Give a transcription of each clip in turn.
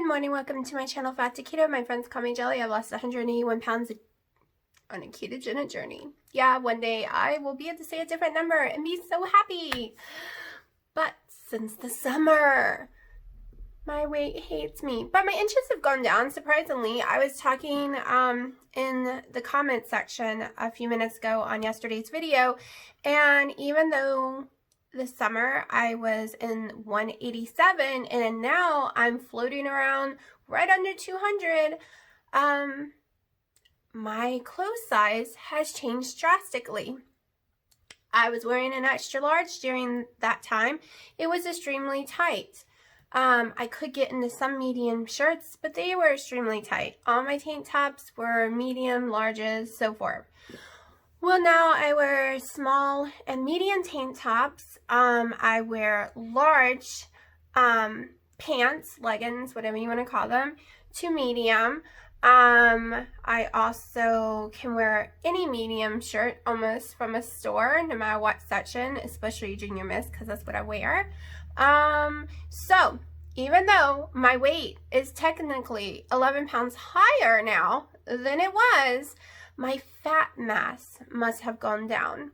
Good morning, welcome to my channel, Fat to Keto. My friends call me Jelly. I've lost 181 pounds on a ketogenic journey. Yeah, one day I will be able to say a different number and be so happy. But since the summer, my weight hates me. But my inches have gone down, surprisingly. I was talking in the comment section a few minutes ago on yesterday's video, and even though this summer I was in 187 and now I'm floating around right under 200, my clothes size has changed drastically. I was wearing an extra large during that time. It was extremely tight. I could get into some medium shirts, but they were extremely tight. All my tank tops were medium, larges, so forth. Well, now I wear small and medium tank tops. I wear large pants, leggings, whatever you want to call them, to medium. I also can wear any medium shirt almost from a store, no matter what section, especially junior miss, because that's what I wear. So even though my weight is technically 11 pounds higher now than it was, my fat mass must have gone down.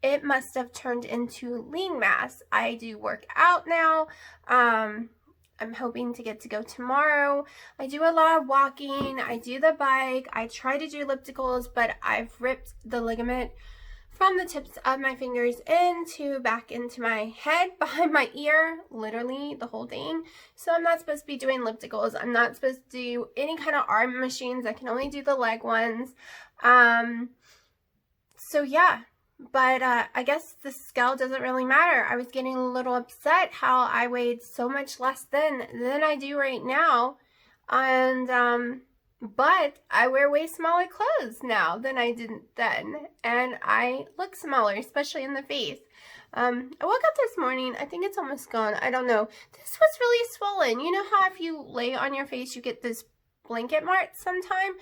It must have turned into lean mass. I do work out now. I'm hoping to get to go tomorrow. I do a lot of walking. I do the bike. I try to do ellipticals, but I've ripped the ligament from the tips of my fingers back into my head, behind my ear, literally the whole thing. So I'm not supposed to be doing ellipticals. I'm not supposed to do any kind of arm machines. I can only do the leg ones. So yeah, but I guess the scale doesn't really matter. I was getting a little upset how I weighed so much less than I do right now. And but I wear way smaller clothes now than I did then, and I look smaller, especially in the face. I woke up this morning, I think it's almost gone, I don't know. This was really swollen. You know how if you lay on your face, you get this blanket mark sometime?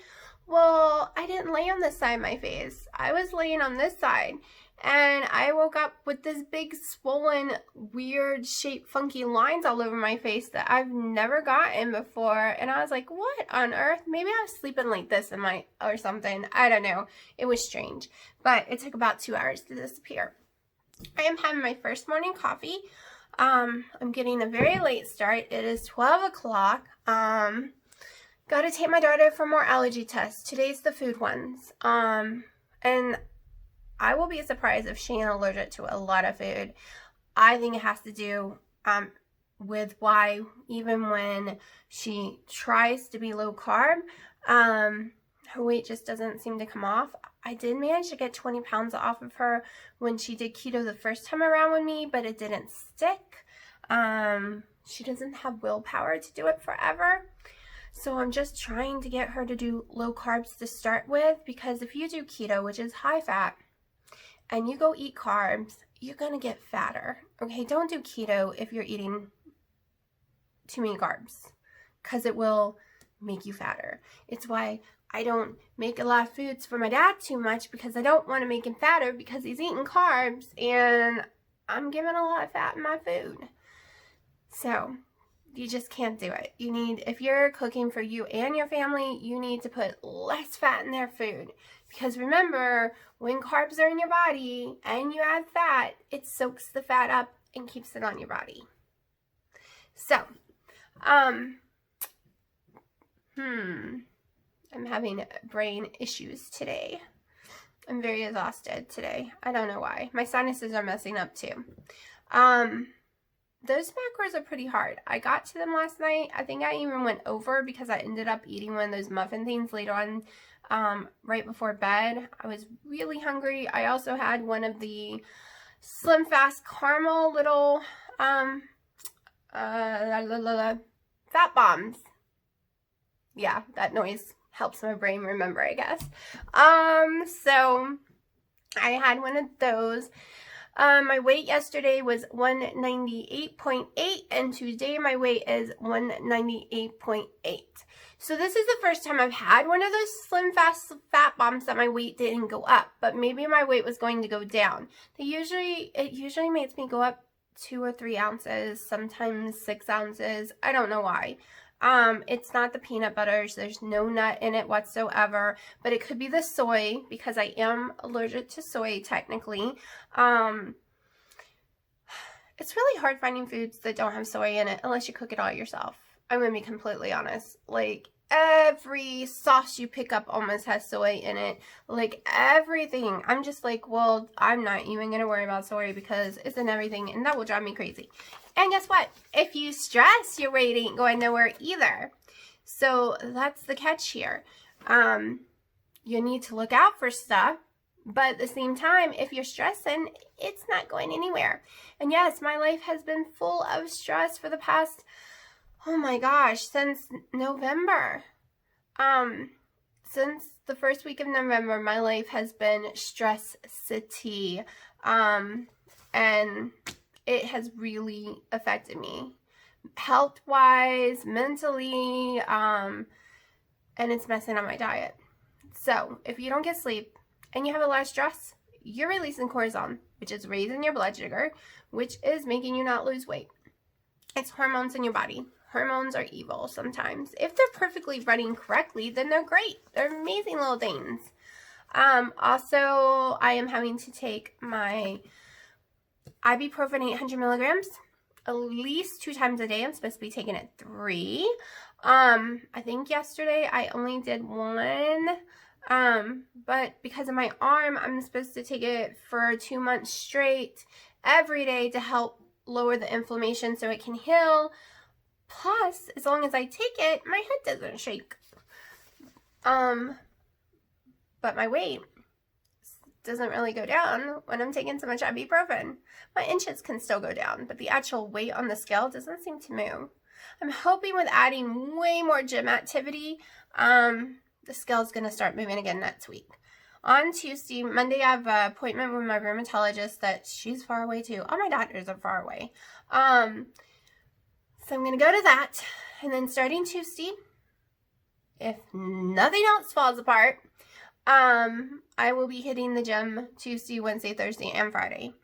Well, I didn't lay on this side of my face. I was laying on this side, and I woke up with this big swollen, weird shaped, funky lines all over my face that I've never gotten before. And I was like, what on earth? Maybe I was sleeping like this or something. I don't know. It was strange. But it took about 2 hours to disappear. I am having my first morning coffee. I'm getting a very late start. It is 12 o'clock. Got to take my daughter for more allergy tests. Today's the food ones. And I will be surprised if she ain't allergic to a lot of food. I think it has to do with why even when she tries to be low carb, her weight just doesn't seem to come off. I did manage to get 20 pounds off of her when she did keto the first time around with me, but it didn't stick. She doesn't have willpower to do it forever. So I'm just trying to get her to do low carbs to start with, because if you do keto, which is high fat, and you go eat carbs, you're going to get fatter. Okay, don't do keto if you're eating too many carbs, because it will make you fatter. It's why I don't make a lot of foods for my dad too much, because I don't want to make him fatter, because he's eating carbs and I'm giving a lot of fat in my food. So you just can't do it. You need, if you're cooking for you and your family, you need to put less fat in their food. Because remember, when carbs are in your body and you add fat, it soaks the fat up and keeps it on your body. So, I'm having brain issues today. I'm very exhausted today. I don't know why. My sinuses are messing up too. Those macros are pretty hard. I got to them last night. I think I even went over because I ended up eating one of those muffin things later on, right before bed. I was really hungry. I also had one of the Slim Fast caramel little fat bombs. Yeah, that noise helps my brain remember, I guess. So I had one of those. My weight yesterday was 198.8, and today my weight is 198.8. So this is the first time I've had one of those Slim Fast fat bombs that my weight didn't go up, but maybe my weight was going to go down. It usually makes me go up 2 or 3 ounces, sometimes 6 ounces. I don't know why. It's not the peanut butters. There's no nut in it whatsoever, but it could be the soy because I am allergic to soy technically. It's really hard finding foods that don't have soy in it unless you cook it all yourself. I'm going to be completely honest. Like, every sauce you pick up almost has soy in it. Like, everything. I'm just like, well, I'm not even going to worry about soy because it's in everything, and that will drive me crazy. And guess what? If you stress, your weight ain't going nowhere either. So that's the catch here. You need to look out for stuff. But at the same time, if you're stressing, it's not going anywhere. And yes, my life has been full of stress for the past, oh my gosh, since November. Since the first week of November, my life has been stress city. And it has really affected me health-wise, mentally, and it's messing up my diet. So if you don't get sleep, and you have a lot of stress, you're releasing cortisol, which is raising your blood sugar, which is making you not lose weight. It's hormones in your body. Hormones are evil sometimes. If they're perfectly running correctly, then they're great. They're amazing little things. Also, I am having to take my ibuprofen 800 milligrams at least 2 times a day. I'm supposed to be taking it 3. I think yesterday I only did 1. But because of my arm, I'm supposed to take it for 2 months straight every day to help lower the inflammation so it can heal. Plus, as long as I take it, my head doesn't shake. But my weight doesn't really go down when I'm taking so much ibuprofen. My inches can still go down, but the actual weight on the scale doesn't seem to move. I'm hoping with adding way more gym activity, the scale's going to start moving again next week. On Tuesday, Monday, I have an appointment with my rheumatologist that she's far away too. All my doctors are far away. So I'm going to go to that. And then starting Tuesday, if nothing else falls apart, I will be hitting the gym Tuesday, Wednesday, Thursday, and Friday.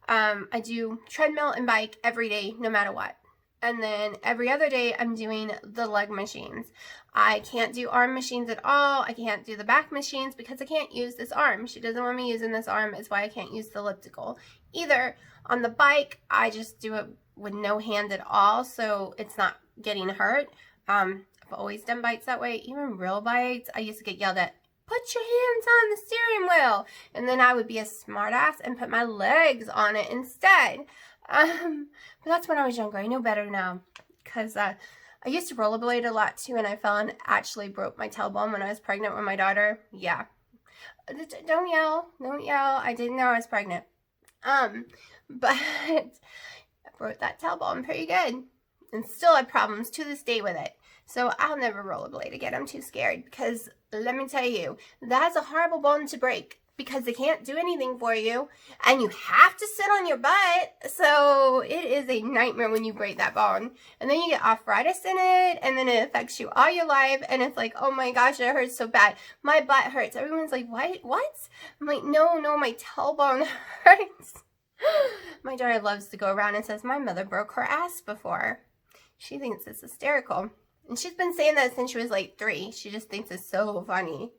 I do treadmill and bike every day, no matter what. And then every other day, I'm doing the leg machines. I can't do arm machines at all. I can't do the back machines because I can't use this arm. She doesn't want me using this arm. It's why I can't use the elliptical either. On the bike, I just do it with no hand at all, so it's not getting hurt. I've always done bikes that way. Even real bikes, I used to get yelled at, put your hands on the steering wheel. And then I would be a smartass and put my legs on it instead. But that's when I was younger. I know better now because I used to rollerblade a lot too, and I fell and actually broke my tailbone when I was pregnant with my daughter. Yeah. Don't yell. Don't yell. I didn't know I was pregnant. But I broke that tailbone pretty good and still have problems to this day with it. So I'll never rollerblade again. I'm too scared because let me tell you, that's a horrible bone to break. Because they can't do anything for you, and you have to sit on your butt, so it is a nightmare when you break that bone. And then you get arthritis in it, and then it affects you all your life, and it's like, oh my gosh, it hurts so bad. My butt hurts. Everyone's like, what? I'm like, no, my tailbone hurts. My daughter loves to go around and says, my mother broke her ass before. She thinks it's hysterical. And she's been saying that since she was like 3. She just thinks it's so funny.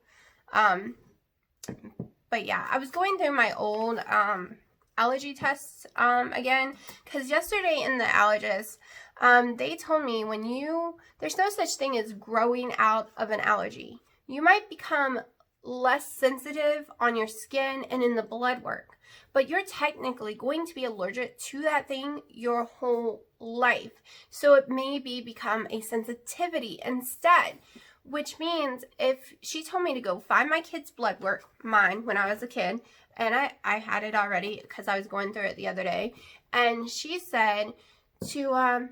But yeah, I was going through my old allergy tests again, because yesterday in the allergist, they told me there's no such thing as growing out of an allergy. You might become less sensitive on your skin and in the blood work, but you're technically going to be allergic to that thing your whole life. So it may become a sensitivity instead. Which means if she told me to go find my kid's blood work, mine, when I was a kid, and I had it already because I was going through it the other day, and she said to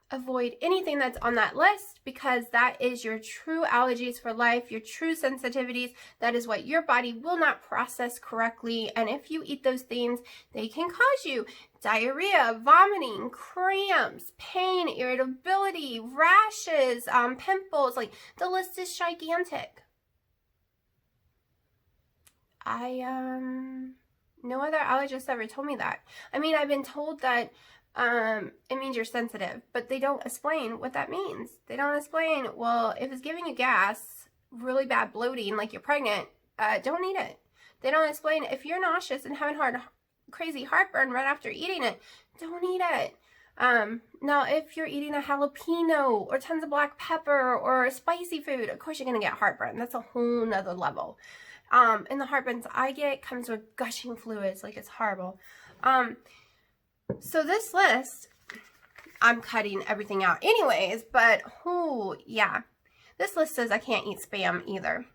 avoid anything that's on that list because that is your true allergies for life, your true sensitivities. That is what your body will not process correctly, and if you eat those things, they can cause you diarrhea, vomiting, cramps, pain, irritability, rashes, pimples. Like, the list is gigantic. No other allergist ever told me that. I mean, I've been told that it means you're sensitive, but they don't explain what that means. They don't explain, well, if it's giving you gas, really bad bloating, like you're pregnant, don't eat it. They don't explain if you're nauseous and having crazy heartburn right after eating it, don't eat it. Now, if you're eating a jalapeno or tons of black pepper or spicy food, of course you're going to get heartburn. That's a whole nother level. And the heartburns I get comes with gushing fluids, like it's horrible. So this list, I'm cutting everything out anyways, but yeah. This list says I can't eat Spam either.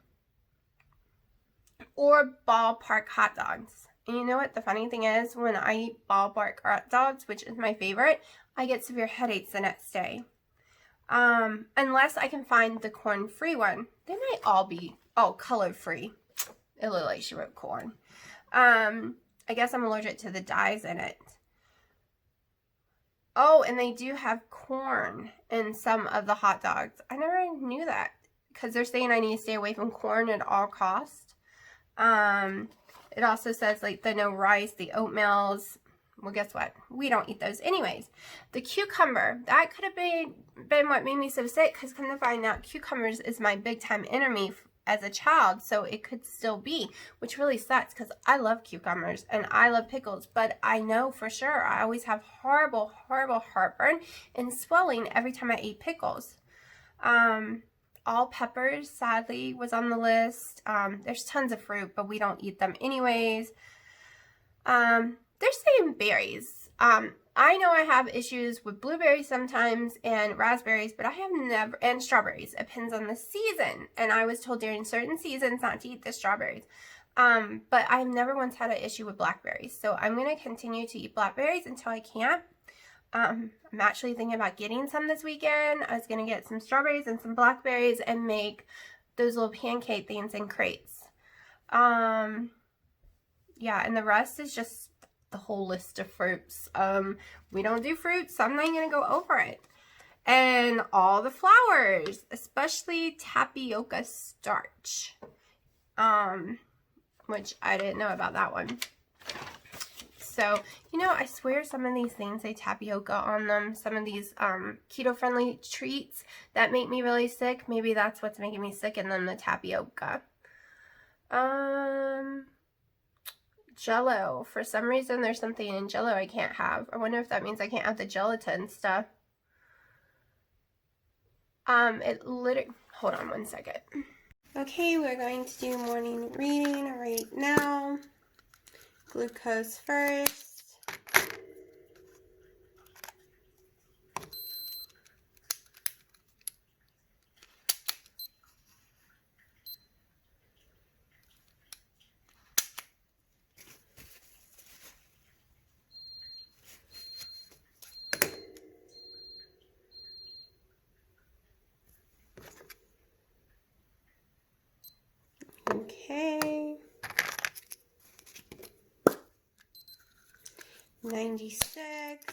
Or ballpark hot dogs. And you know what the funny thing is? When I eat ballpark hot dogs, which is my favorite, I get severe headaches the next day. Unless I can find the corn-free one. They might all be, color-free. It looked like she wrote corn. I guess I'm allergic to the dyes in it. Oh, and they do have corn in some of the hot dogs. I never knew that because they're saying I need to stay away from corn at all costs. It also says like the no rice, the oatmeals. Well, guess what? We don't eat those anyways. The cucumber, that could have been what made me so sick because come to find out cucumbers is my big time enemy as a child, so it could still be, which really sucks because I love cucumbers and I love pickles, but I know for sure I always have horrible heartburn and swelling every time I eat pickles. All peppers, sadly, was on the list. There's tons of fruit, but we don't eat them anyways. They're saying berries. I know I have issues with blueberries sometimes and raspberries, but I have never, and strawberries. It depends on the season. And I was told during certain seasons not to eat the strawberries. But I've never once had an issue with blackberries. So I'm going to continue to eat blackberries until I can't. I'm actually thinking about getting some this weekend. I was going to get some strawberries and some blackberries and make those little pancake things in crates. Yeah, and the rest is just the whole list of fruits. We don't do fruits, so I'm not going to go over it. And all the flours, especially tapioca starch, which I didn't know about that one. So, you know, I swear some of these things say tapioca on them. Some of these keto-friendly treats that make me really sick. Maybe that's what's making me sick, and then the tapioca. Jello. For some reason, there's something in Jello I can't have. I wonder if that means I can't have the gelatin stuff. Hold on one second. Okay, we're going to do morning reading right now. Glucose first. Okay. 96,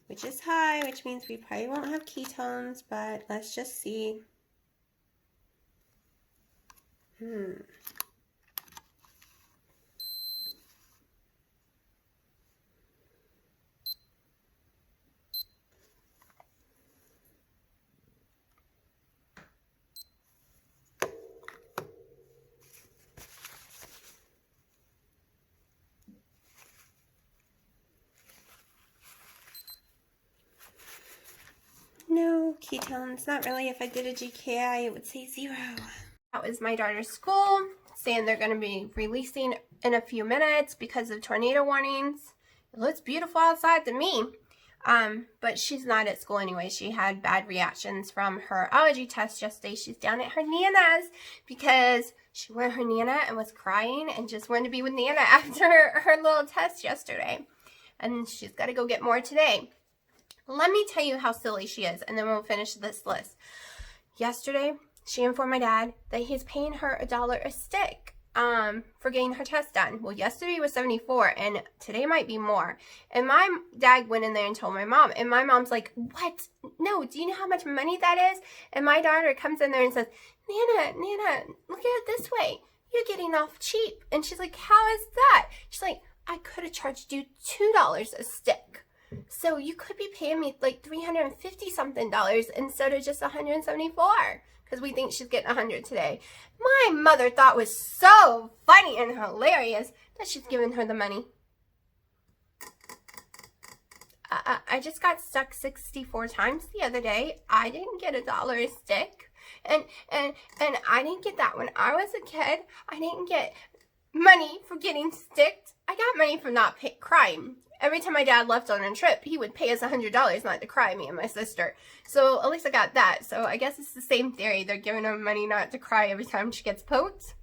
which is high, which means we probably won't have ketones, but let's just see. No ketones, not really. If I did a GKI, it would say 0. That was my daughter's school, saying they're going to be releasing in a few minutes because of tornado warnings. It looks beautiful outside to me. But she's not at school anyway. She had bad reactions from her allergy test yesterday. She's down at her Nana's because she went to her Nana and was crying and just wanted to be with Nana after her little test yesterday. And she's got to go get more today. Let me tell you how silly she is, and then we'll finish this list. Yesterday, she informed my dad that he's paying her $1 a stick for getting her test done. Well, yesterday was $74, and today might be more. And my dad went in there and told my mom, and my mom's like, what? No, do you know how much money that is? And my daughter comes in there and says, Nana, look at it this way. You're getting off cheap. And she's like, how is that? She's like, I could have charged you $2 a stick. So you could be paying me like $350 something instead of just $174 because we think she's getting $100 today. My mother thought was so funny and hilarious that she's giving her the money. I just got stuck 64 times the other day. I didn't get $1 a stick. And I didn't get that when I was a kid. I didn't get money for getting sticked. I got money for not crying. Every time my dad left on a trip, he would pay us $100 not to cry, me and my sister. So at least I got that. So I guess it's the same theory. They're giving her money not to cry every time she gets poked.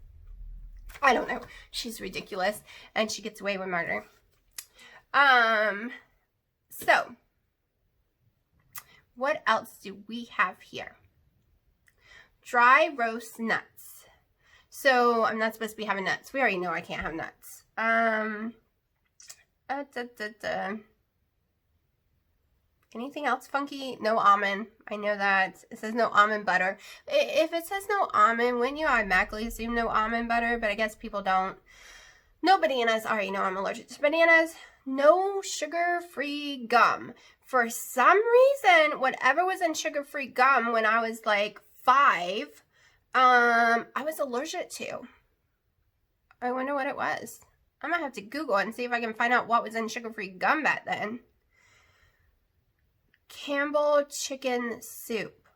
I don't know. She's ridiculous. And she gets away with murder. So, what else do we have here? Dry roast nuts. So, I'm not supposed to be having nuts. We already know I can't have nuts. Anything else funky? No almond. I know that. It says no almond butter. If it says no almond, wouldn't you automatically assume no almond butter? But I guess people don't. No bananas. Already know I'm allergic to bananas. No sugar-free gum. For some reason, whatever was in sugar-free gum when I was like 5, I was allergic to. I wonder what it was. I'm going to have to Google and see if I can find out what was in sugar-free gum back then. Campbell chicken soup.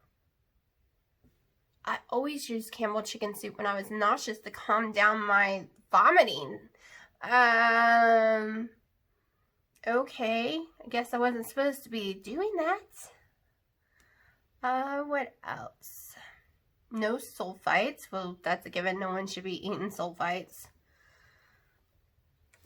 I always used Campbell chicken soup when I was nauseous to calm down my vomiting. Okay, I guess I wasn't supposed to be doing that. What else? No sulfites. Well, that's a given. No one should be eating sulfites.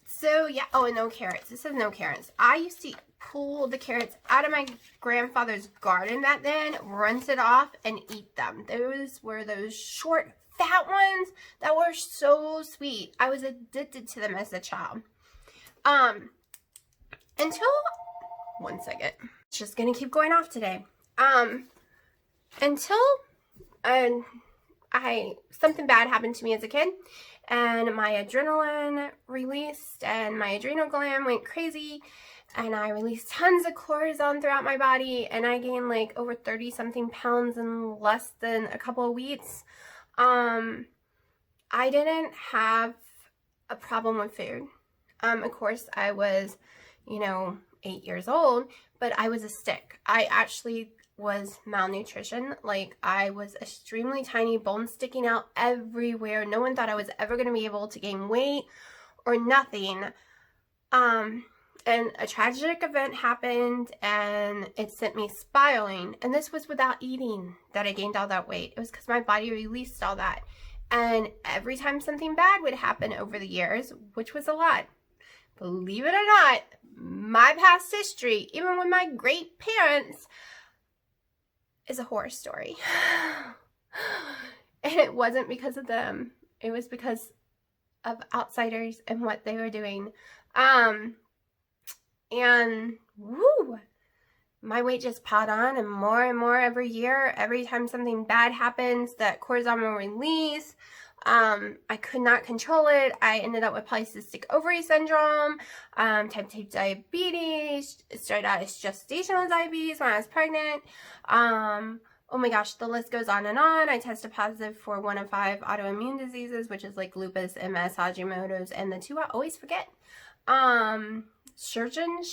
So, yeah. Oh, and no carrots. It says no carrots. I used to pull the carrots out of my grandfather's garden back then, rinse it off, and eat them. Those were those short, fat ones that were so sweet. I was addicted to them as a child. Until, one second, just gonna keep going off today. Until something bad happened to me as a kid, and my adrenaline released, and my adrenal gland went crazy, and I released tons of cortisone throughout my body, and I gained like over 30-something pounds in less than a couple of weeks. I didn't have a problem with food. Of course, I was, 8 years old, but I was a stick. I actually was malnutrition. Like, I was extremely tiny, bones sticking out everywhere. No one thought I was ever going to be able to gain weight or nothing. And a tragic event happened, and it sent me spiraling. And this was without eating that I gained all that weight. It was because my body released all that. And every time something bad would happen over the years, which was a lot, believe it or not, my past history, even with my great parents, is a horror story. And it wasn't because of them. It was because of outsiders and what they were doing. And woo, my weight just piled on and more every year. Every time something bad happens, that cortisol will release. I could not control it. I ended up with polycystic ovary syndrome, type 2 diabetes. It started out as gestational diabetes when I was pregnant. Oh my gosh, the list goes on and on. I tested positive for 1 of 5 autoimmune diseases, which is like lupus, MS, Hashimoto's, and the 2 I always forget. Sjögren's,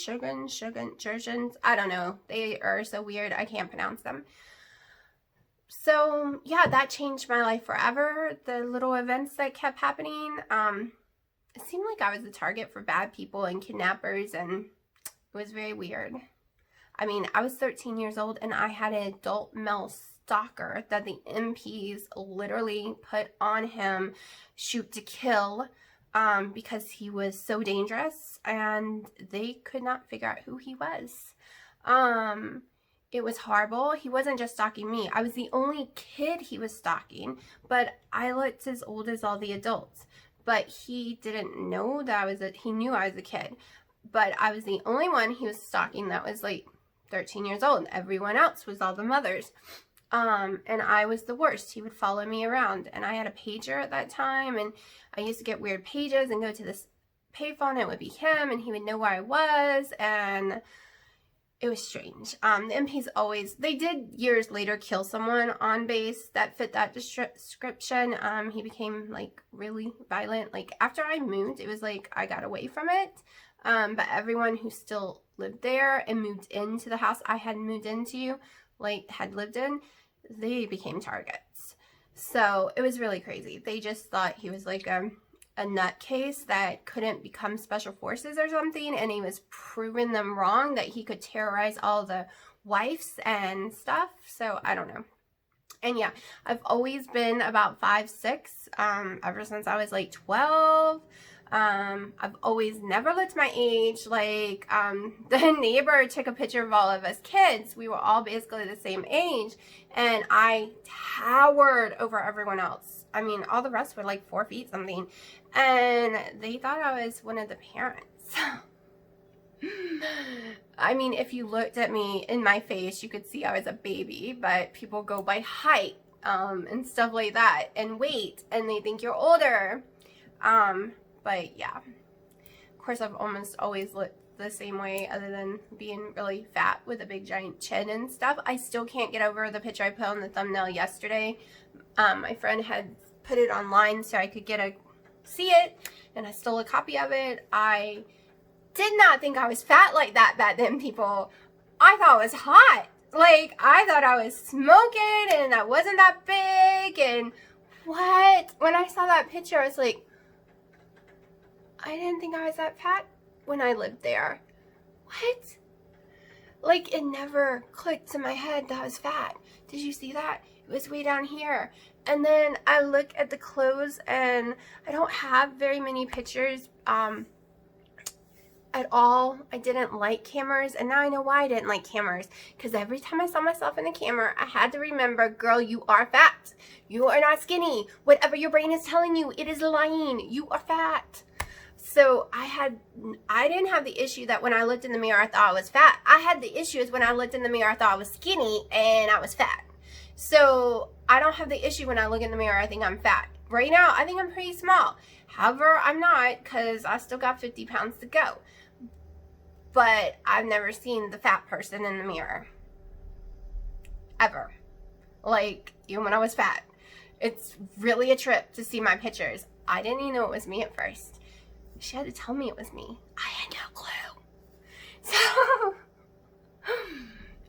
I don't know. They are so weird. I can't pronounce them. So, yeah, that changed my life forever. The little events that kept happening. It seemed like I was a target for bad people and kidnappers, and it was very weird. I mean, I was 13 years old, and I had an adult male stalker that the MPs literally put on him, shoot to kill, because he was so dangerous, and they could not figure out who he was. It was horrible. He wasn't just stalking me. I was the only kid he was stalking, but I looked as old as all the adults. But he didn't know that he knew I was a kid. But I was the only one he was stalking that was like 13 years old. Everyone else was all the mothers. And I was the worst. He would follow me around. And I had a pager at that time, and I used to get weird pages and go to this payphone. It would be him, and he would know where I was, and it was strange. The MPs always, they did years later kill someone on base that fit that description. He became like really violent. Like after I moved, it was like I got away from it. But everyone who still lived there and moved into the house I had moved into, like had lived in, they became targets. So it was really crazy. They just thought he was like a nutcase that couldn't become special forces or something, and he was proving them wrong that he could terrorize all the wives and stuff. So I don't know. And yeah, I've always been about 5'6", ever since I was like 12. I've always never looked my age. Like, the neighbor took a picture of all of us kids. We were all basically the same age, and I towered over everyone else. I mean, all the rest were like 4 feet something, and they thought I was one of the parents. I mean, if you looked at me in my face, you could see I was a baby, but people go by height, and stuff like that, and weight, and they think you're older. But yeah, of course, I've almost always looked the same way other than being really fat with a big giant chin and stuff. I still can't get over the picture I put on the thumbnail yesterday. My friend had put it online so I could see it, and I stole a copy of it. I did not think I was fat like that back then, people. I thought I was hot. Like, I thought I was smoking and I wasn't that big, and what? When I saw that picture, I was like, I didn't think I was that fat when I lived there. What? Like, it never clicked in my head that I was fat. Did you see that? It was way down here. And then I look at the clothes, and I don't have very many pictures at all. I didn't like cameras, and now I know why I didn't like cameras. Because every time I saw myself in the camera, I had to remember, girl, you are fat. You are not skinny. Whatever your brain is telling you, it is lying. You are fat. So I didn't have the issue that when I looked in the mirror, I thought I was fat. I had the issue is when I looked in the mirror, I thought I was skinny and I was fat. So I don't have the issue when I look in the mirror, I think I'm fat. Right now, I think I'm pretty small. However, I'm not, because I still got 50 pounds to go. But I've never seen the fat person in the mirror. Ever. Like, even when I was fat. It's really a trip to see my pictures. I didn't even know it was me at first. She had to tell me it was me. I had no clue. So,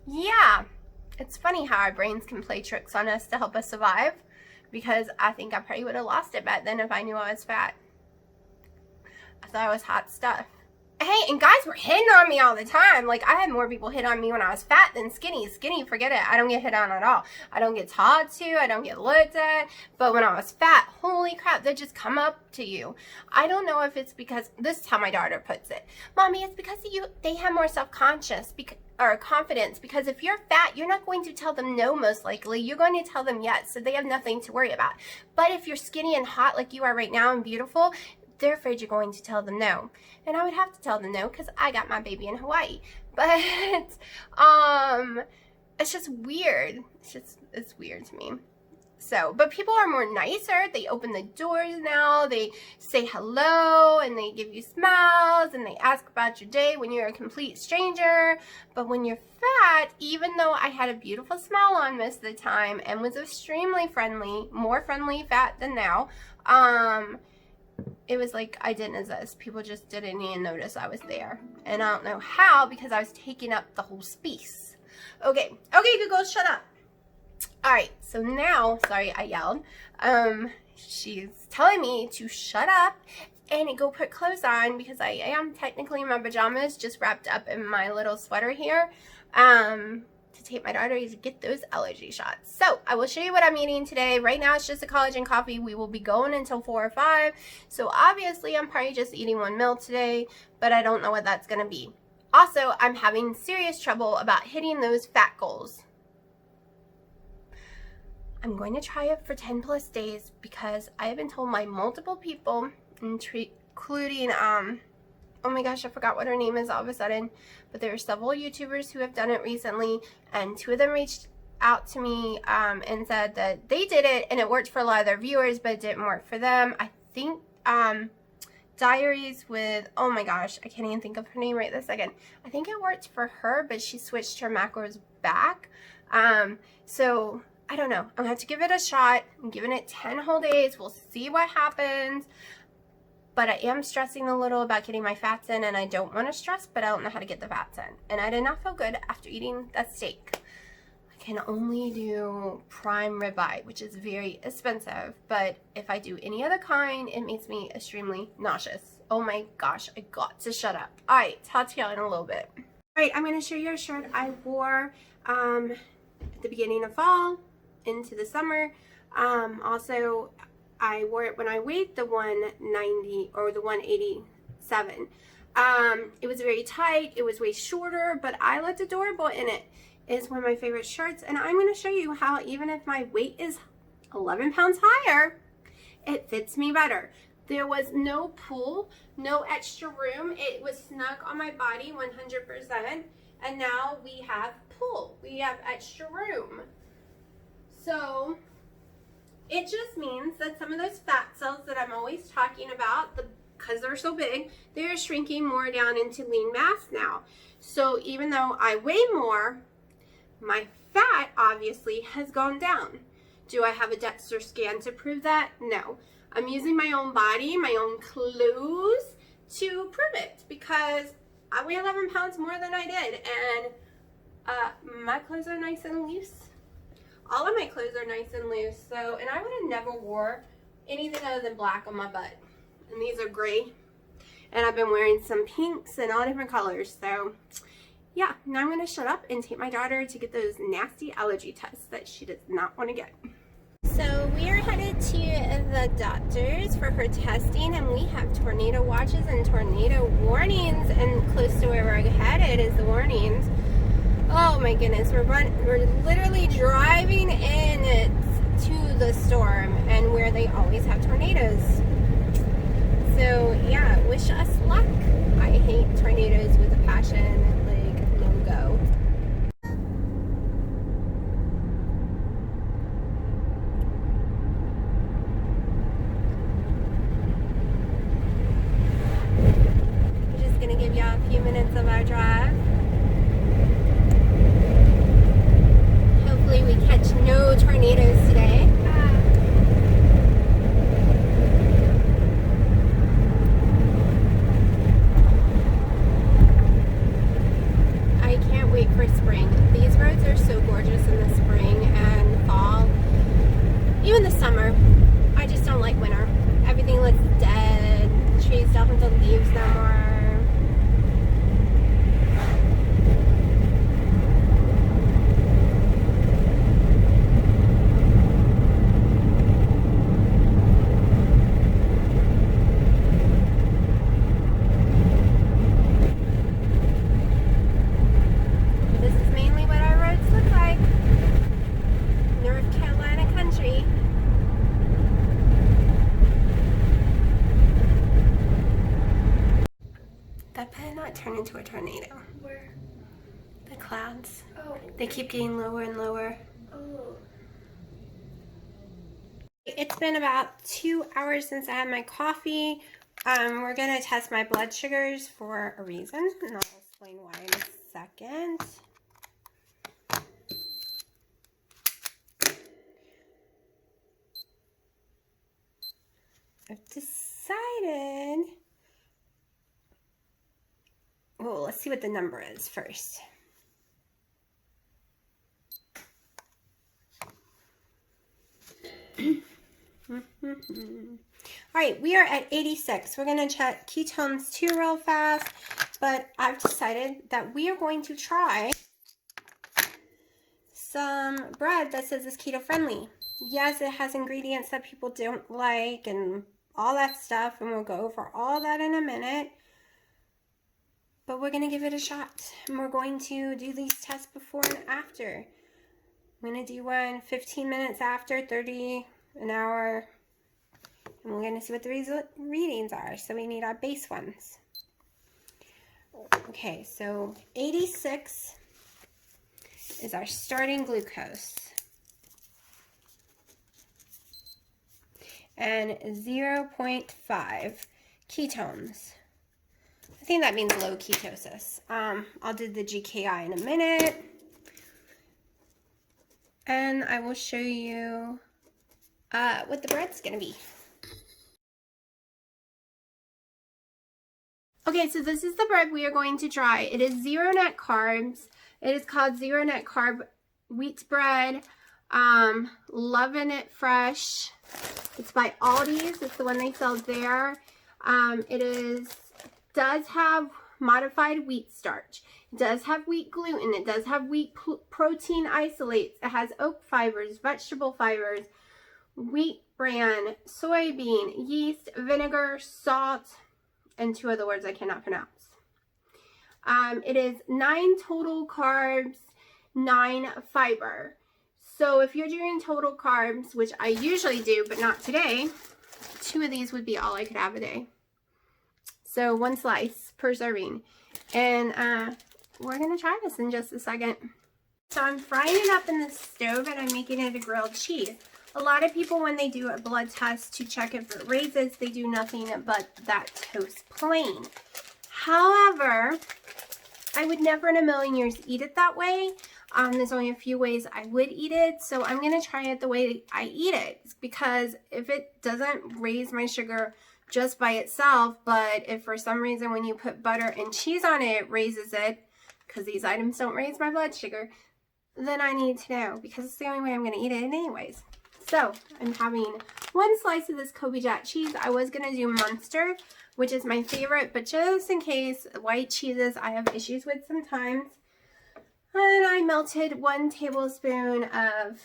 yeah. It's funny how our brains can play tricks on us to help us survive. Because I think I probably would have lost it back then if I knew I was fat. I thought I was hot stuff. Hey, and guys were hitting on me all the time. Like, I had more people hit on me when I was fat than skinny. Skinny, forget it. I don't get hit on at all. I don't get talked to. I don't get looked at. But when I was fat, holy crap, they just come up to you. I don't know if it's because, this is how my daughter puts it. Mommy, it's because they have more self-conscious or confidence. Because if you're fat, you're not going to tell them no, most likely. You're going to tell them yes. So they have nothing to worry about. But if you're skinny and hot like you are right now and beautiful, they're afraid you're going to tell them no. And I would have to tell them no because I got my baby in Hawaii. But it's just weird. It's weird to me. So, but people are more nicer. They open the doors now. They say hello and they give you smiles and they ask about your day when you're a complete stranger. But when you're fat, even though I had a beautiful smile on most of the time and was extremely friendly, more friendly fat than now, it was like I didn't exist. People just didn't even notice I was there. And I don't know how, because I was taking up the whole space. Okay, Google, shut up. Alright, so now, sorry, I yelled. She's telling me to shut up and go put clothes on because I am technically in my pajamas, just wrapped up in my little sweater here. To take my daughter to get those allergy shots. So I will show you what I'm eating today. Right now it's just a collagen coffee. We will be going until 4 or 5. So obviously I'm probably just eating 1 meal today, but I don't know what that's going to be. Also, I'm having serious trouble about hitting those fat goals. I'm going to try it for 10 plus days because I have been told by multiple people, including oh my gosh, I forgot what her name is all of a sudden. But there are several YouTubers who have done it recently. And 2 of them reached out to me and said that they did it and it worked for a lot of their viewers, but it didn't work for them. I think Diaries with, oh my gosh, I can't even think of her name right this second. I think it worked for her, but she switched her macros back. So I don't know. I'm gonna have to give it a shot. I'm giving it 10 whole days. We'll see what happens. But I am stressing a little about getting my fats in, and I don't want to stress, but I don't know how to get the fats in. And I did not feel good after eating that steak. I can only do prime ribeye, which is very expensive, but if I do any other kind, it makes me extremely nauseous. Oh my gosh, I got to shut up. All right, talk to y'all in a little bit. All right, I'm going to show you a shirt I wore at the beginning of fall into the summer. Also, I wore it when I weighed the 190 or the 187. It was very tight. It was way shorter, but I looked adorable in it. It's one of my favorite shirts, and I'm going to show you how even if my weight is 11 pounds higher, it fits me better. There was no pull, no extra room. It was snug on my body 100%, and now we have pull. We have extra room. So it just means that some of those fat cells that I'm always talking about, because they're so big, they're shrinking more down into lean mass now. So even though I weigh more, my fat obviously has gone down. Do I have a DEXA scan to prove that? No. I'm using my own body, my own clues to prove it, because I weigh 11 pounds more than I did, and my clothes are nice and loose. All of my clothes are nice and loose, so, and I would have never wore anything other than black on my butt. And these are gray, and I've been wearing some pinks and all different colors, so yeah, now I'm going to shut up and take my daughter to get those nasty allergy tests that she does not want to get. So we are headed to the doctor's for her testing, and we have tornado watches and tornado warnings, and close to where we're headed is the warnings. Oh my goodness, we're literally driving in to the storm, and where they always have tornadoes. So yeah, wish us luck. I hate tornadoes with a passion. Go. We're just gonna give y'all a few minutes of our drive. Hopefully we catch no tornadoes today. For spring. These roads are so gorgeous in the spring and fall. Even the summer. I just don't like winter. Everything looks dead. Trees don't have the leaves no more. Turn into a tornado. Where? The clouds. Oh. They keep getting lower and lower. Oh. It's been about 2 hours since I had my coffee. We're going to test my blood sugars for a reason, and I'll explain why in a second. I've decided... Well, let's see what the number is first. All right, we are at 86. We're going to check ketones too real fast, but I've decided that we are going to try some bread that says it's keto friendly. Yes, it has ingredients that people don't like and all that stuff, and we'll go over all that in a minute. But we're going to give it a shot, and we're going to do these tests before and after. I'm going to do one 15 minutes after, 30 an hour, and we're going to see what the readings are. So we need our base ones. Okay, so 86 is our starting glucose. And 0.5 ketones. I think that means low ketosis. I'll do the GKI in a minute. And I will show you what the bread's gonna be. Okay, so this is the bread we are going to try. It is zero net carbs. It is called zero net carb wheat bread. Loving it fresh. It's by Aldi's. It's the one they sell there. Does have modified wheat starch. It does have wheat gluten. It does have wheat protein isolates. It has oat fibers, vegetable fibers, wheat bran, soybean, yeast, vinegar, salt, and 2 other words I cannot pronounce. It is 9 total carbs, 9 fiber. So if you're doing total carbs, which I usually do, but not today, 2 of these would be all I could have a day. So 1 slice per serving. And we're going to try this in just a second. So I'm frying it up in the stove and I'm making it a grilled cheese. A lot of people, when they do a blood test to check if it raises, they do nothing but that toast plain. However, I would never in a million years eat it that way. There's only a few ways I would eat it, so I'm going to try it the way I eat it, because if it doesn't raise my sugar just by itself, but if for some reason when you put butter and cheese on it, it raises it, because these items don't raise my blood sugar, then I need to know, because it's the only way I'm going to eat it anyways. So I'm having 1 slice of this Kobe Jack cheese. I was going to do Munster, which is my favorite, but just in case, white cheeses I have issues with sometimes. And I melted 1 tablespoon of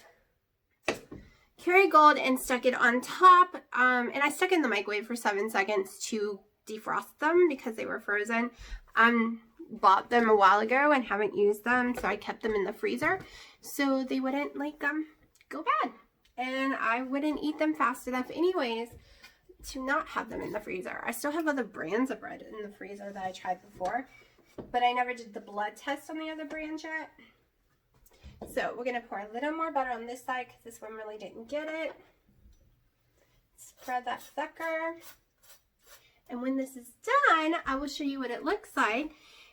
Kerrygold and stuck it on top. And I stuck it in the microwave for 7 seconds to defrost them because they were frozen. Bought them a while ago and haven't used them, so I kept them in the freezer so they wouldn't go bad. And I wouldn't eat them fast enough anyways to not have them in the freezer. I still have other brands of bread in the freezer that I tried before, but I never did the blood test on the other brands yet. So we're going to pour a little more butter on this side because this one really didn't get it. Spread that sucker. And when this is done, I will show you what it looks like.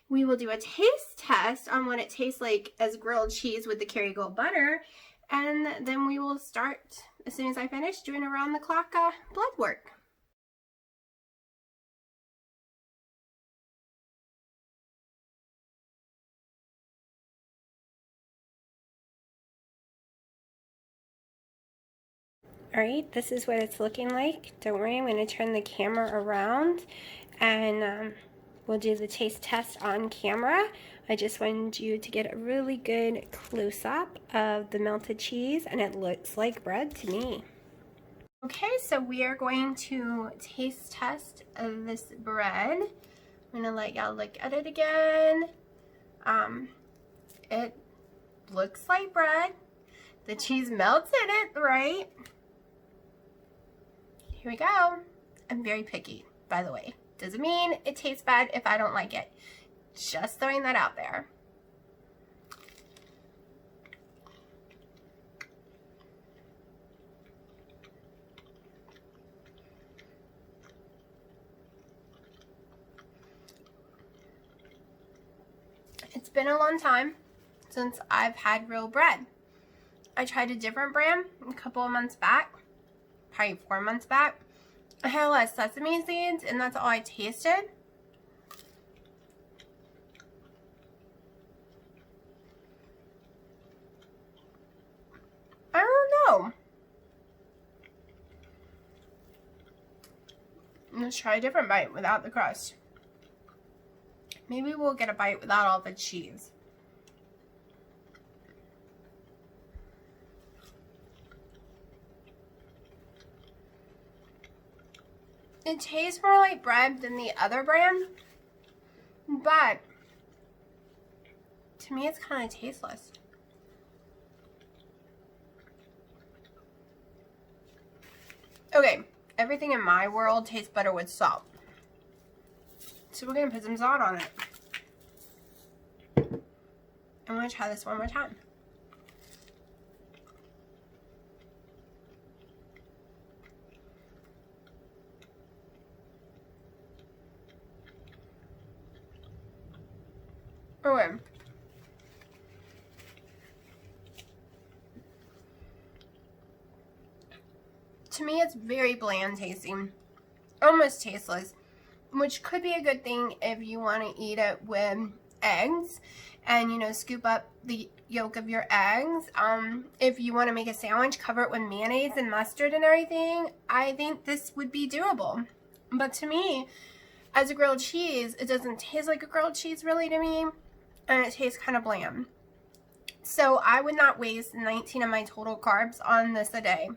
We will do a taste test on what it tastes like as grilled cheese with the Kerrygold butter. And then we will start, as soon as I finish, doing around the clock blood work. Alright, this is what it's looking like. Don't worry, I'm going to turn the camera around and we'll do the taste test on camera. I just wanted you to get a really good close-up of the melted cheese, and it looks like bread to me. Okay, so we are going to taste test this bread. I'm going to let y'all look at it again. It looks like bread. The cheese melts in it, right? Here we go. I'm very picky, by the way. Doesn't mean it tastes bad if I don't like it. Just throwing that out there. It's been a long time since I've had real bread. I tried a different brand a couple of months back, probably 4 months back. I had a lot of sesame seeds, and that's all I tasted. I don't know. Let's try a different bite without the crust. Maybe we'll get a bite without all the cheese. It tastes more like bread than the other brand, but to me it's kind of tasteless. Okay, everything in my world tastes better with salt. So we're going to put some salt on it. I'm going to try this one more time. Okay. To me, it's very bland tasting, almost tasteless, which could be a good thing if you want to eat it with eggs and, you know, scoop up the yolk of your eggs. If you want to make a sandwich, cover it with mayonnaise and mustard and everything, I think this would be doable. But to me, as a grilled cheese, it doesn't taste like a grilled cheese really to me, and it tastes kind of bland. So I would not waste 19 of my total carbs on this a day.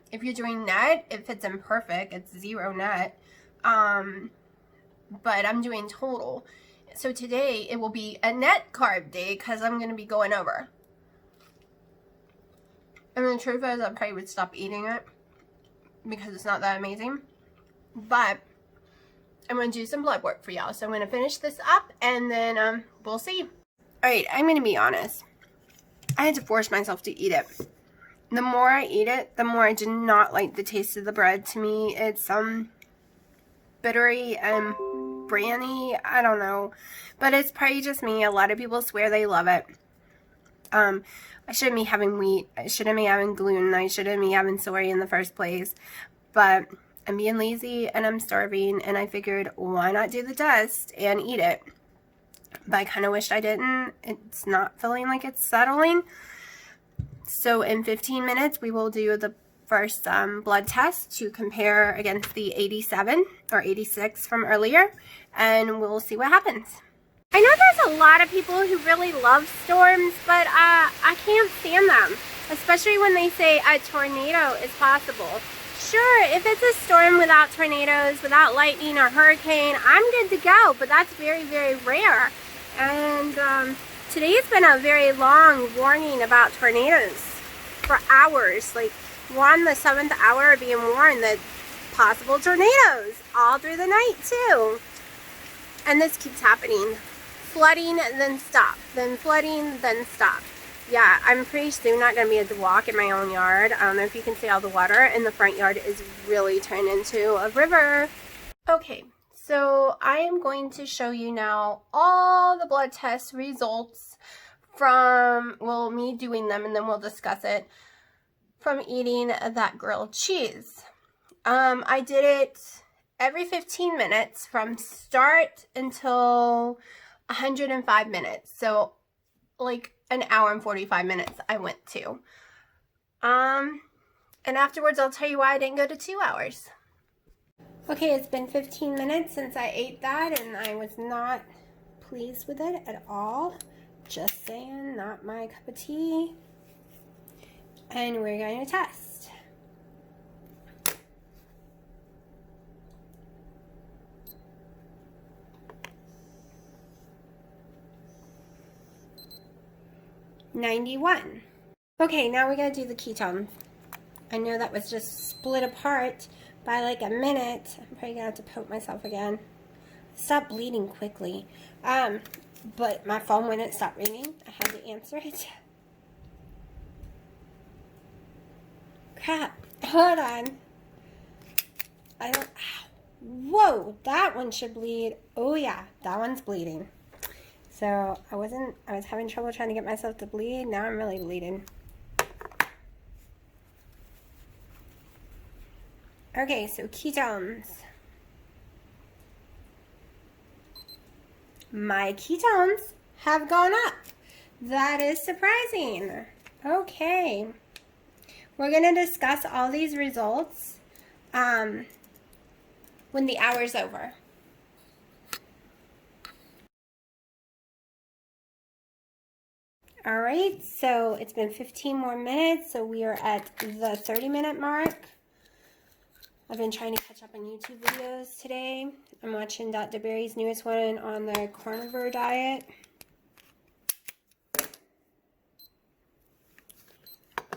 If you're doing net, if it's imperfect, it's 0 net. But I'm doing total. So today it will be a net carb day because I'm going to be going over. And the truth is, I probably would stop eating it because it's not that amazing. But I'm going to do some blood work for y'all. So I'm going to finish this up and then we'll see. Alright, I'm going to be honest. I had to force myself to eat it. The more I eat it, the more I do not like the taste of the bread. To me, it's bittery and brandy. I don't know. But it's probably just me. A lot of people swear they love it. I shouldn't be having wheat. I shouldn't be having gluten. I shouldn't be having soy in the first place. But I'm being lazy and I'm starving. And I figured, why not do the test and eat it? But I kind of wished I didn't. It's not feeling like it's settling. So in 15 minutes, we will do the first blood test to compare against the 87 or 86 from earlier, and we'll see what happens. I know there's a lot of people who really love storms, but I can't stand them, especially when they say a tornado is possible. Sure, if it's a storm without tornadoes, without lightning or hurricane, I'm good to go, but that's very, very rare. And today's been a very long warning about tornadoes for hours. Like, we're on the 7th hour of being warned that possible tornadoes all through the night too. And this keeps happening. Flooding, then stop. Then flooding, then stop. Yeah, I'm pretty soon not going to be able to walk in my own yard. I don't know if you can see all the water in the front yard is really turned into a river. Okay. So I am going to show you now all the blood test results from, well, me doing them, and then we'll discuss it, from eating that grilled cheese. I did it every 15 minutes from start until 105 minutes. So like an hour and 45 minutes I went to. And afterwards I'll tell you why I didn't go to 2 hours. Okay, it's been 15 minutes since I ate that, and I was not pleased with it at all. Just saying, not my cup of tea. And we're going to test. $91. Okay, now we're going to do the ketones. I know that was just split apart by like a minute. I'm probably gonna have to poke myself again. Stop bleeding quickly. But my phone wouldn't stop ringing. I had to answer it. Crap. Hold on. I don't. Ow. Whoa, that one should bleed. Oh yeah, that one's bleeding. So I was having trouble trying to get myself to bleed. Now I'm really bleeding. Okay, so ketones. My ketones have gone up. That is surprising. Okay. We're going to discuss all these results when the hour's over. All right, so it's been 15 more minutes, so we are at the 30-minute mark. I've been trying to catch up on YouTube videos today. I'm watching Dr. Berry's newest one on the carnivore diet.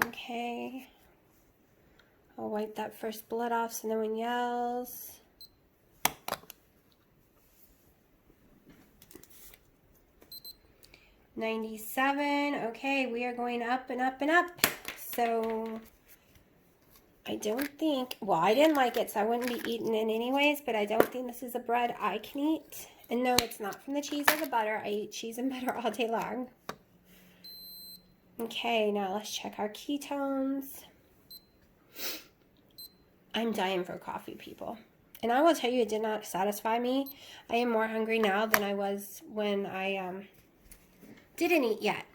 Okay. I'll wipe that first blood off so no one yells. $97. Okay, we are going up and up and up. So I don't think, well, I didn't like it, so I wouldn't be eating it anyways, but I don't think this is a bread I can eat. And no, it's not from the cheese or the butter. I eat cheese and butter all day long. Okay, now let's check our ketones. I'm dying for coffee, people. And I will tell you, it did not satisfy me. I am more hungry now than I was when I didn't eat yet.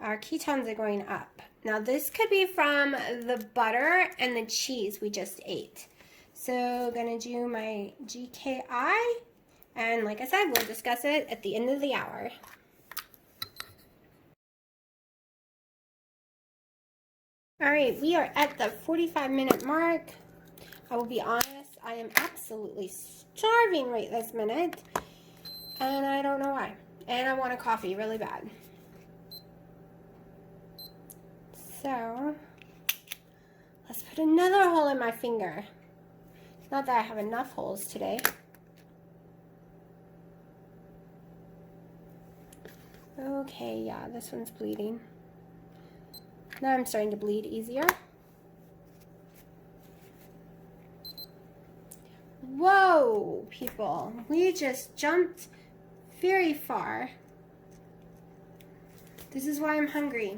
Our ketones are going up. Now this could be from the butter and the cheese we just ate. So gonna do my GKI, and like I said, we'll discuss it at the end of the hour. All right, we are at the 45-minute mark. I will be honest, I am absolutely starving right this minute, and I don't know why. And I want a coffee really bad. So, let's put another hole in my finger. Not that I have enough holes today. Okay, yeah, this one's bleeding. Now I'm starting to bleed easier. Whoa, people, we just jumped very far. This is why I'm hungry.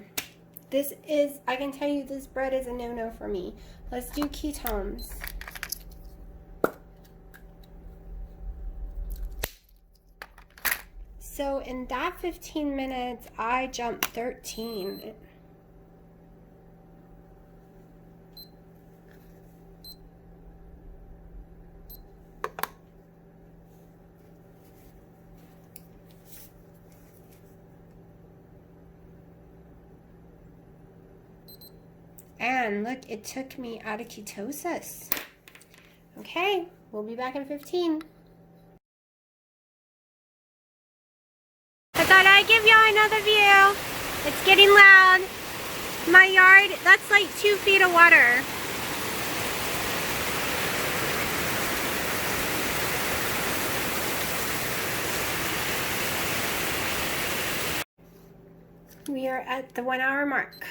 This is, I can tell you, this bread is a no-no for me. Let's do ketones. So in that 15 minutes, I jumped 13. And look, it took me out of ketosis. Okay, we'll be back in 15. I thought I'd give y'all another view. It's getting loud. My yard, that's like 2 feet of water. We are at the 1 hour mark.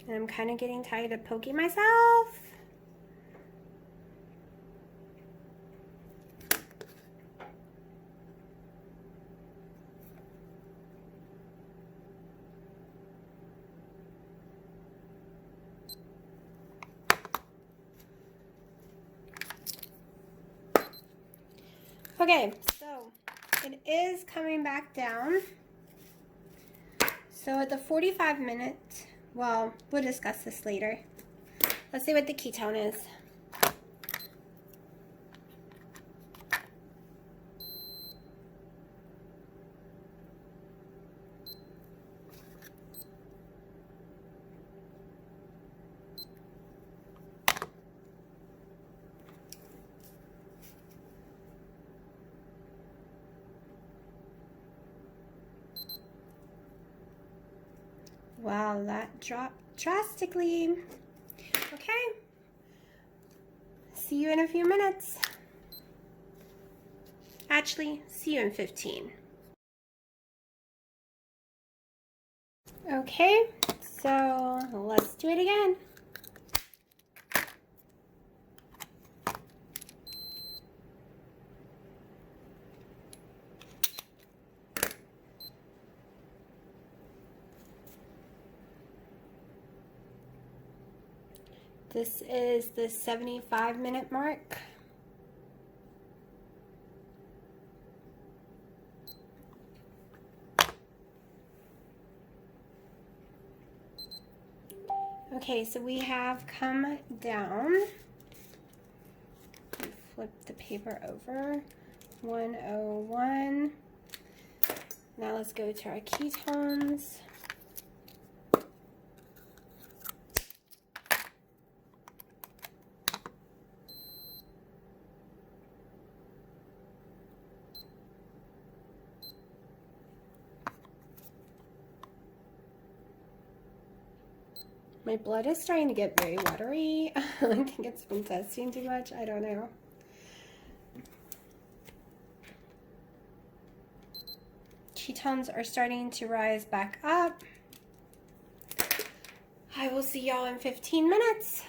And I'm kind of getting tired of poking myself. Okay, so it is coming back down. So at the 45-minute, well, we'll discuss this later. Let's see what the ketone is. Wow, that dropped drastically. Okay, see you in a few minutes. Actually, see you in 15. Okay, so let's do it again. This is the 75-minute mark. Okay, so we have come down. Flip the paper over. 101. Now let's go to our ketones. My blood is starting to get very watery. I think it's been testing too much. I don't know. Ketones are starting to rise back up. I will see y'all in 15 minutes.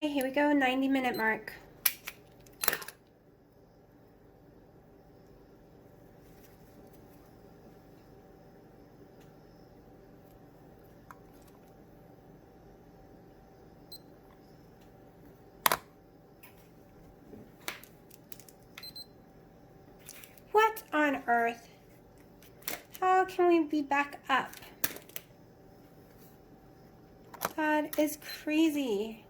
Okay, here we go, 90-minute mark. What on earth? How can we be back up? That is crazy.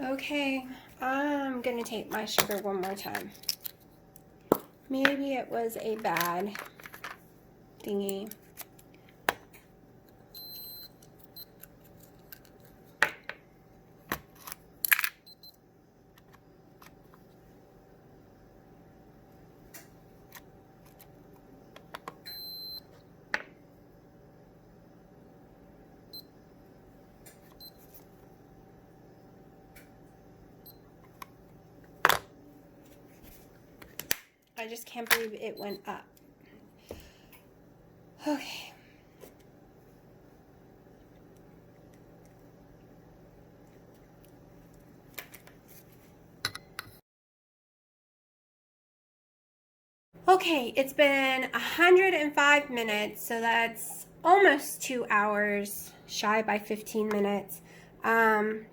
Okay, I'm gonna take my sugar one more time. Maybe it was a bad thingy. I just can't believe it went up. Okay. Okay, it's been 105 minutes, so that's almost 2 hours, shy by 15 minutes.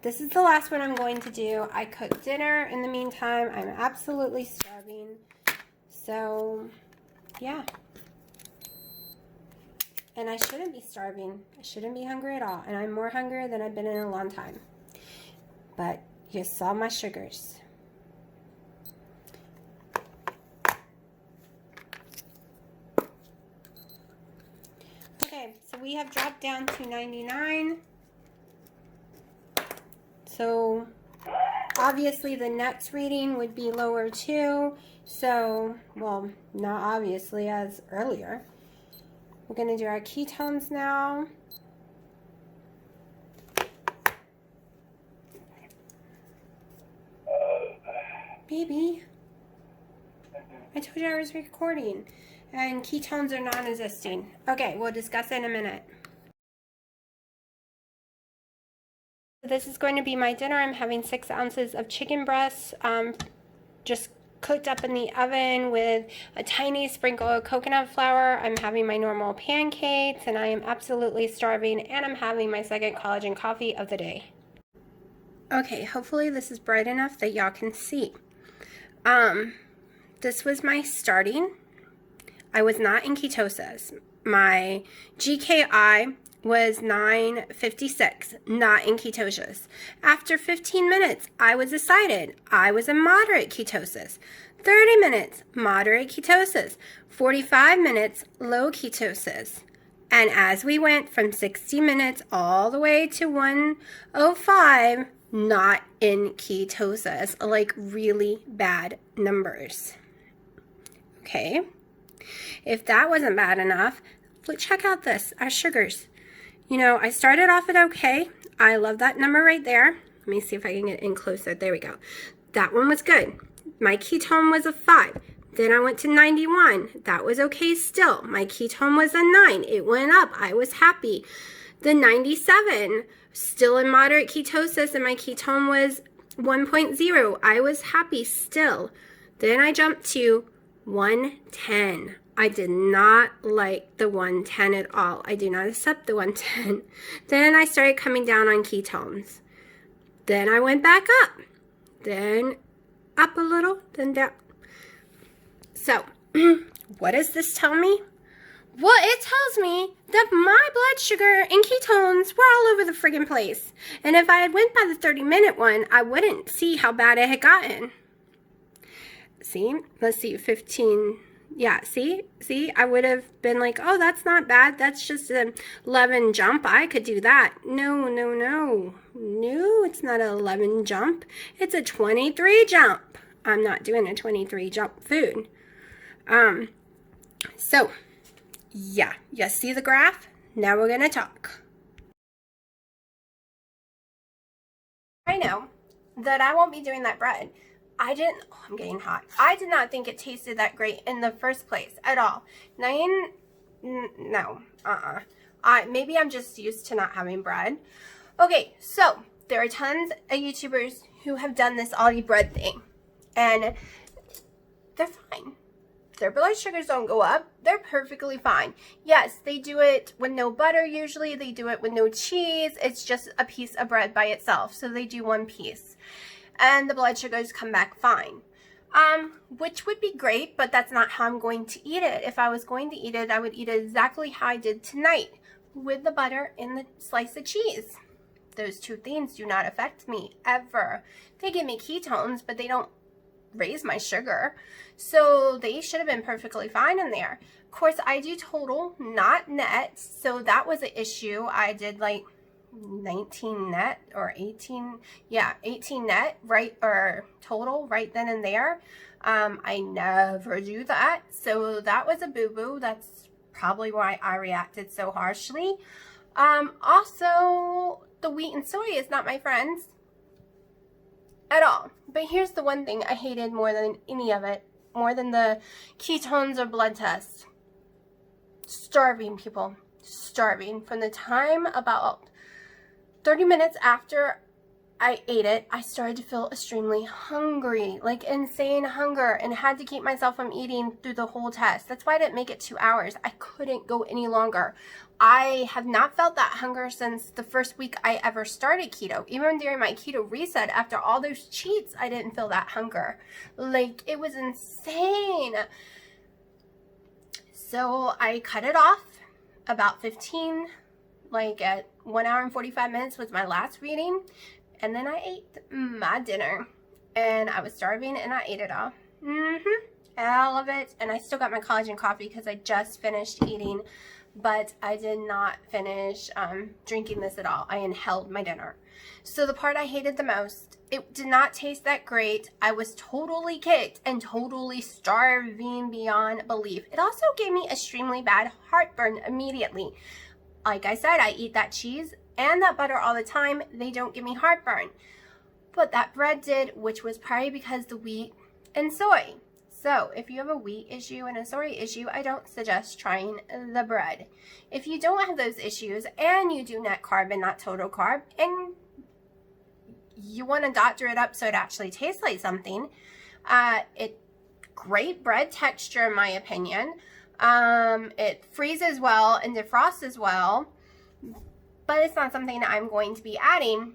This is the last one I'm going to do. I cooked dinner in the meantime. I'm absolutely starving. So, yeah. And I shouldn't be starving. I shouldn't be hungry at all. And I'm more hungry than I've been in a long time. But you saw my sugars. Okay, so we have dropped down to 99. So obviously the next reading would be lower too. So, well, not obviously as earlier. We're going to do our ketones now. Baby, I told you I was recording. And ketones are non-existing. Okay, we'll discuss in a minute. This is going to be my dinner. I'm having 6 ounces of chicken breasts, just cooked up in the oven with a tiny sprinkle of coconut flour. I'm having my normal pancakes, and I am absolutely starving, and I'm having my second collagen coffee of the day. Okay, hopefully this is bright enough that y'all can see. This was my starting. I was not in ketosis. My GKI was 956, not in ketosis. After 15 minutes, I was decided I was in moderate ketosis. 30 minutes, moderate ketosis. 45 minutes, low ketosis. And as we went from 60 minutes all the way to 105, not in ketosis, like really bad numbers. Okay. If that wasn't bad enough, check out this, our sugars. You know, I started off at okay. I love that number right there. Let me see if I can get in closer. There we go. That one was good. My ketone was a 5. Then I went to 91. That was okay still. My ketone was a 9. It went up. I was happy. The 97, still in moderate ketosis, and my ketone was 1.0. I was happy still. Then I jumped to 110. I did not like the 110 at all. I do not accept the 110. Then I started coming down on ketones. Then I went back up. Then up a little, then down. So, what does this tell me? Well, it tells me that my blood sugar and ketones were all over the friggin' place. And if I had went by the 30-minute one, I wouldn't see how bad it had gotten. See, let's see, 15 Yeah, see, I would have been like, oh, that's not bad. That's just an 11 jump. I could do that. No, no, no. No, it's not an 11 jump. It's a 23 jump. I'm not doing a 23 jump food. So, yeah, you see the graph? Now we're going to talk. I know that I won't be doing that bread. I'm getting hot. I did not think it tasted that great in the first place at all. No, maybe I'm just used to not having bread. Okay, so there are tons of YouTubers who have done this Aldi bread thing, and they're fine. Their blood sugars don't go up. They're perfectly fine. Yes, they do it with no butter usually. They do it with no cheese. It's just a piece of bread by itself. So they do one piece. And the blood sugars come back fine. Which would be great, but that's not how I'm going to eat it. If I was going to eat it, I would eat it exactly how I did tonight, with the butter and the slice of cheese. Those two things do not affect me ever. They give me ketones, but they don't raise my sugar. So they should have been perfectly fine in there. Of course, I do total, not net. So that was an issue. I did like 19 net or 18. Yeah, 18 net, right? Or total right then and there. I never do that. So that was a boo-boo. That's probably why I reacted so harshly. Also, the wheat and soy is not my friends at all. But here's the one thing I hated more than any of it, more than the ketones or blood tests. Starving, people. Starving. From the time about 30 minutes after I ate it, I started to feel extremely hungry, like insane hunger, and had to keep myself from eating through the whole test. That's why I didn't make it 2 hours. I couldn't go any longer. I have not felt that hunger since the first week I ever started keto. Even during my keto reset, after all those cheats, I didn't feel that hunger. Like, it was insane. So I cut it off about 15, like at 1 hour and 45 minutes was my last reading. And then I ate my dinner, and I was starving, and I ate it all. All of it. And I still got my collagen coffee because I just finished eating, but I did not finish drinking this at all. I inhaled my dinner. So the part I hated the most, it did not taste that great. I was totally kicked and totally starving beyond belief. It also gave me extremely bad heartburn immediately. Like I said, I eat that cheese and that butter all the time. They don't give me heartburn. But that bread did, which was probably because the wheat and soy. So if you have a wheat issue and a soy issue, I don't suggest trying the bread. If you don't have those issues and you do net carb and not total carb, and you want to doctor it up so it actually tastes like something, great bread texture in my opinion. It freezes well and defrosts well, but it's not something I'm going to be adding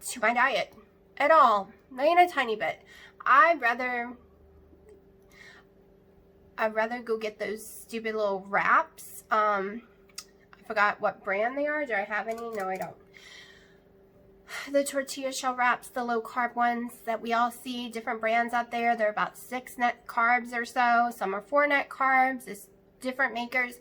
to my diet at all, not even a tiny bit. I'd rather go get those stupid little wraps. I forgot what brand they are. Do I have any? No, I don't. The tortilla shell wraps, the low carb ones that we all see, different brands out there. They're about 6 net carbs or so. Some are 4 net carbs. It's different makers.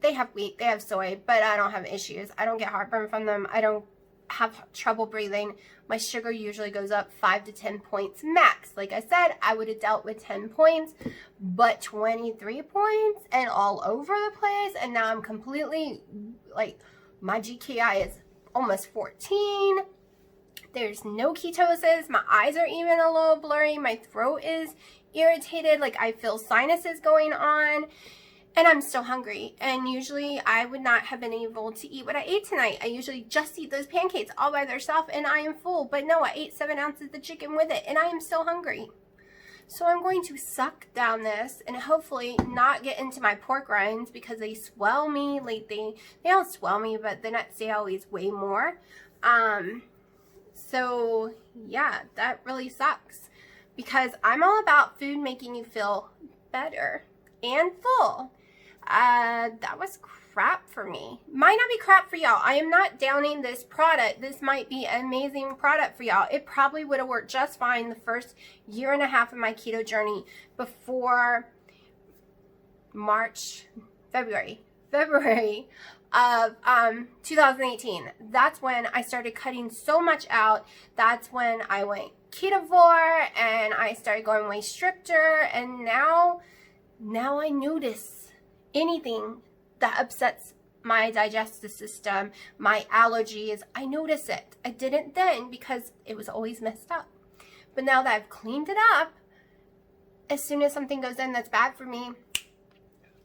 They have wheat, they have soy, but I don't have issues. I don't get heartburn from them. I don't have trouble breathing. My sugar usually goes up 5 to 10 points max. Like I said, I would have dealt with 10 points, but 23 points and all over the place. And now I'm completely, like, my GKI is almost 14. There's no ketosis. My eyes are even a little blurry. My throat is irritated. Like, I feel sinuses going on. And I'm still hungry, and usually I would not have been able to eat what I ate tonight. I usually just eat those pancakes all by themselves, and I am full. But no, I ate 7 ounces of chicken with it, and I am still hungry. So I'm going to suck down this and hopefully not get into my pork rinds because they swell me. Like they don't swell me, but the next day I always weigh more. So yeah, that really sucks because I'm all about food making you feel better and full. That was crap for me. Might not be crap for y'all. I am not downing this product. This might be an amazing product for y'all. It probably would have worked just fine the first 1.5 years of my keto journey before February of 2018. That's when I started cutting so much out. That's when I went ketovore and I started going way stricter, and now I notice anything that upsets my digestive system, my allergies, I notice it. I didn't then because it was always messed up. But now that I've cleaned it up, as soon as something goes in that's bad for me,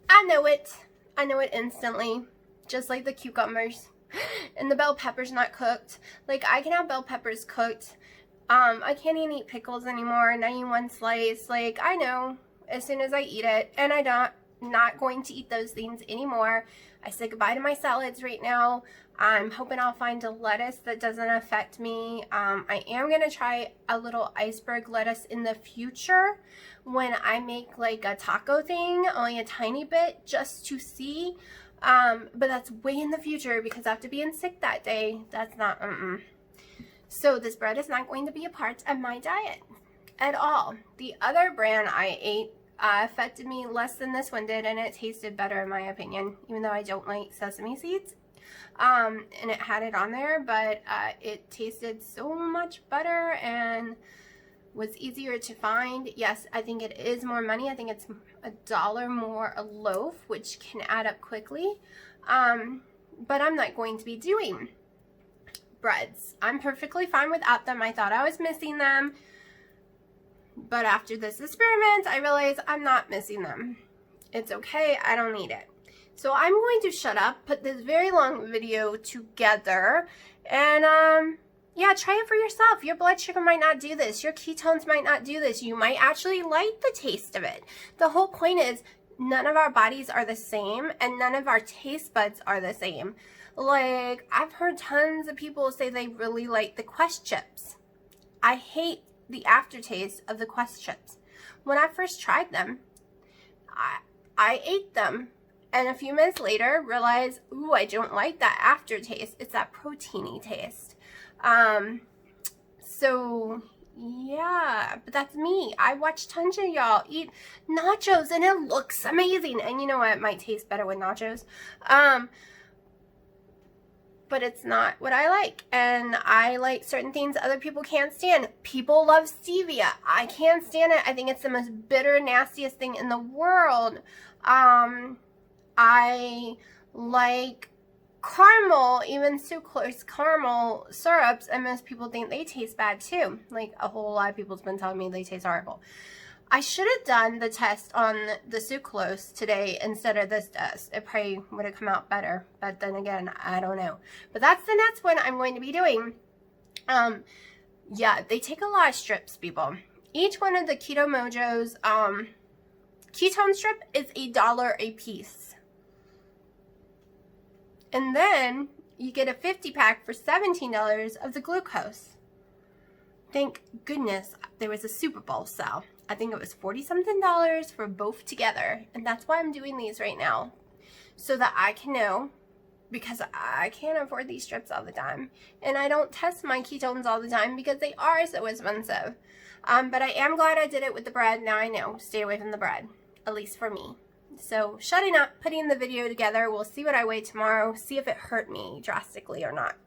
I know it. I know it instantly. Just like the cucumbers and the bell peppers not cooked. Like, I can have bell peppers cooked. I can't even eat pickles anymore, not even one slice. Like, I know as soon as I eat it, and I'm not going to eat those things anymore. I say goodbye to my salads right now. I'm hoping I'll find a lettuce that doesn't affect me. I am going to try a little iceberg lettuce in the future when I make like a taco thing, only a tiny bit, just to see. But that's way in the future because after being sick that day, that's not, So this bread is not going to be a part of my diet at all. The other brand I ate affected me less than this one did, and it tasted better in my opinion, even though I don't like sesame seeds. And it had it on there, but it tasted so much better and was easier to find. Yes, I think it is more money. I think it's $1 more a loaf, which can add up quickly. But I'm not going to be doing breads. I'm perfectly fine without them. I thought I was missing them, but after this experiment, I realized I'm not missing them. It's okay. I don't need it. So I'm going to shut up, put this very long video together, and yeah, try it for yourself. Your blood sugar might not do this. Your ketones might not do this. You might actually like the taste of it. The whole point is none of our bodies are the same, and none of our taste buds are the same. Like, I've heard tons of people say they really like the Quest chips. I hate the aftertaste of the Quest chips. When I first tried them, I ate them, and a few minutes later realized, ooh, I don't like that aftertaste. It's that proteiny taste. So yeah, but that's me. I watch tons of y'all eat nachos and it looks amazing. And you know what? It might taste better with nachos. But it's not what I like. And I like certain things other people can't stand. People love stevia. I can't stand it. I think it's the most bitter, nastiest thing in the world. I like caramel, even sucrose caramel syrups, and most people think they taste bad too. Like, a whole lot of people's been telling me they taste horrible. I should have done the test on the sucrose today instead of this test. It probably would have come out better, but then again, I don't know. But that's the next one I'm going to be doing. Yeah, they take a lot of strips, people. Each one of the Keto Mojo's ketone strip is $1 a piece. And then you get a 50-pack for $17 of the glucose. Thank goodness there was a Super Bowl sale. I think it was $40-something for both together. And that's why I'm doing these right now. So that I can know, because I can't afford these strips all the time. And I don't test my ketones all the time because they are so expensive. But I am glad I did it with the bread. Now I know. Stay away from the bread. At least for me. So shutting up, putting the video together. We'll see what I weigh tomorrow. See if it hurt me drastically or not.